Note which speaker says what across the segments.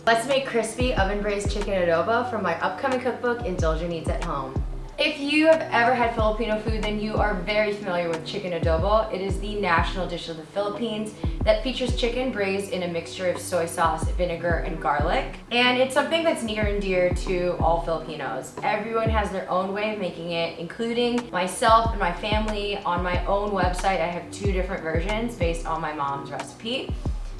Speaker 1: Let's make crispy oven-braised chicken adobo from my upcoming cookbook, Indulgent Eats at Home. If you have ever had Filipino food, then you are very familiar with chicken adobo. It is the national dish of the Philippines that features chicken braised in a mixture of soy sauce, vinegar, and garlic. And it's something that's near and dear to all Filipinos. Everyone has their own way of making it, including myself and my family. On my own website, I have 2 different versions based on my mom's recipe.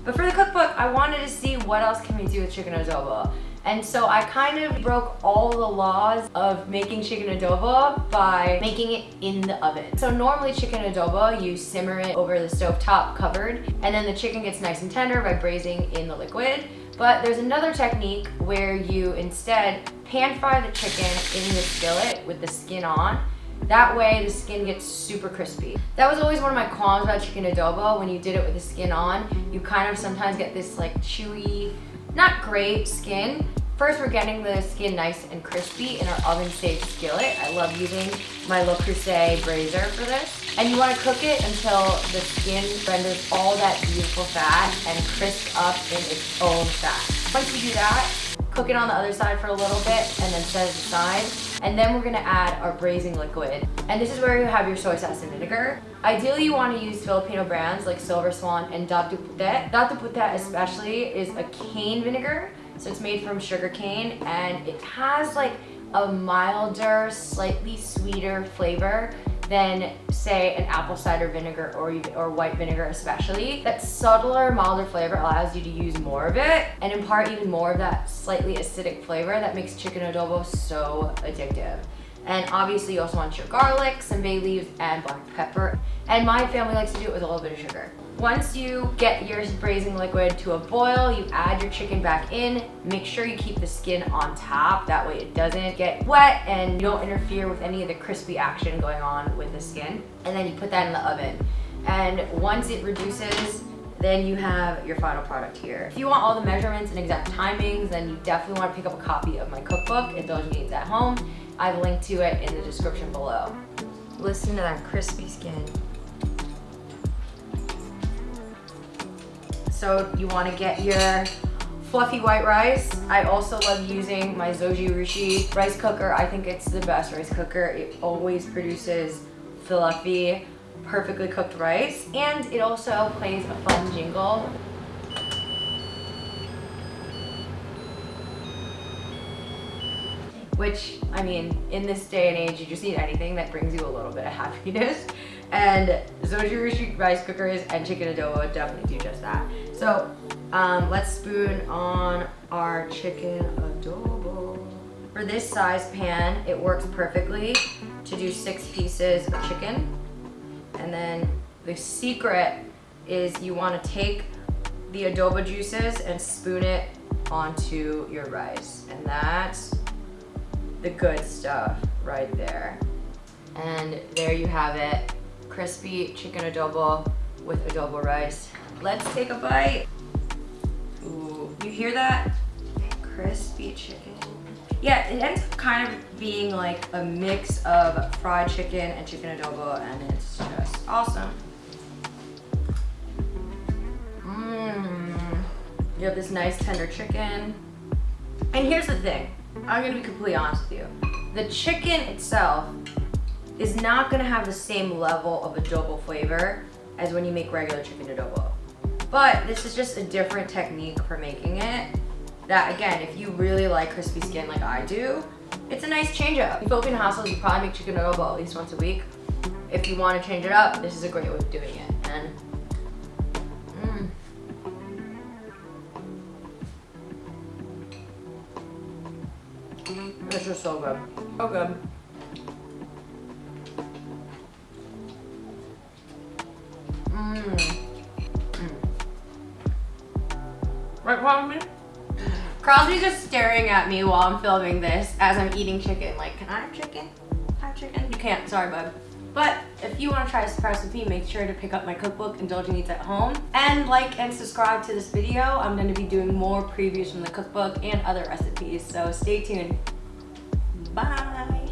Speaker 1: But for the cookbook, I wanted to see what else can we do with chicken adobo. And so I kind of broke all the laws of making chicken adobo by making it in the oven. So normally chicken adobo, you simmer it over the stove top covered, and then the chicken gets nice and tender by braising in the liquid. But there's another technique where you instead pan fry the chicken in the skillet with the skin on. That way the skin gets super crispy. That was always one of my qualms about chicken adobo. When you did it with the skin on, you kind of sometimes get this like chewy, not great skin. First, we're getting the skin nice and crispy in our oven-safe skillet. I love using my Le Creuset braiser for this. And you want to cook it until the skin renders all that beautiful fat and crisps up in its own fat. Once you do that, cook it on the other side for a little bit and then set it aside. And then we're gonna add our braising liquid. And this is where you have your soy sauce and vinegar. Ideally, you wanna use Filipino brands like Silver Swan and Datu Putet. Datu Putet especially is a cane vinegar. So it's made from sugar cane and it has like a milder, slightly sweeter flavor than say an apple cider vinegar or white vinegar especially. That subtler, milder flavor allows you to use more of it and impart even more of that slightly acidic flavor that makes chicken adobo so addictive. And obviously you also want your garlic, some bay leaves, and black pepper. And my family likes to do it with a little bit of sugar. Once you get your braising liquid to a boil, you add your chicken back in. Make sure you keep the skin on top. That way it doesn't get wet and you don't interfere with any of the crispy action going on with the skin. And then you put that in the oven. And once it reduces, then you have your final product here. If you want all the measurements and exact timings, then you definitely want to pick up a copy of my cookbook, Indulgent Eats at Home. I've linked to it in the description below. Listen to that crispy skin. So you want to get your fluffy white rice. I also love using my Zoji Rushi rice cooker. I think it's the best rice cooker. It always produces fluffy, perfectly cooked rice. And it also plays a fun jingle. Which, I mean, in this day and age, you just need anything that brings you a little bit of happiness. And Zoji Rushi rice cookers and chicken adobo definitely do just that. So let's spoon on our chicken adobo. For this size pan, it works perfectly to do 6 pieces of chicken. And then the secret is you want to take the adobo juices and spoon it onto your rice. And that's the good stuff right there. And there you have it. Crispy chicken adobo with adobo rice. Let's take a bite. Ooh, you hear that? Crispy chicken. Yeah, it ends up kind of being like a mix of fried chicken and chicken adobo, and it's just awesome. You have this nice tender chicken. And here's the thing, I'm gonna be completely honest with you. The chicken itself is not gonna have the same level of adobo flavor as when you make regular chicken adobo. But this is just a different technique for making it. That again, if you really like crispy skin like I do, it's a nice change up. In Filipino households, you probably make chicken adobo at least once a week. If you wanna change it up, this is a great way of doing it. And this is so good. So good. Right, Crosby? Crosby's just staring at me while I'm filming this as I'm eating chicken. Like, can I have chicken? Have chicken? You can't, sorry bud. But if you want to try this recipe, make sure to pick up my cookbook, Indulgent Eats at Home. And like and subscribe to this video. I'm going to be doing more previews from the cookbook and other recipes, so stay tuned. Bye!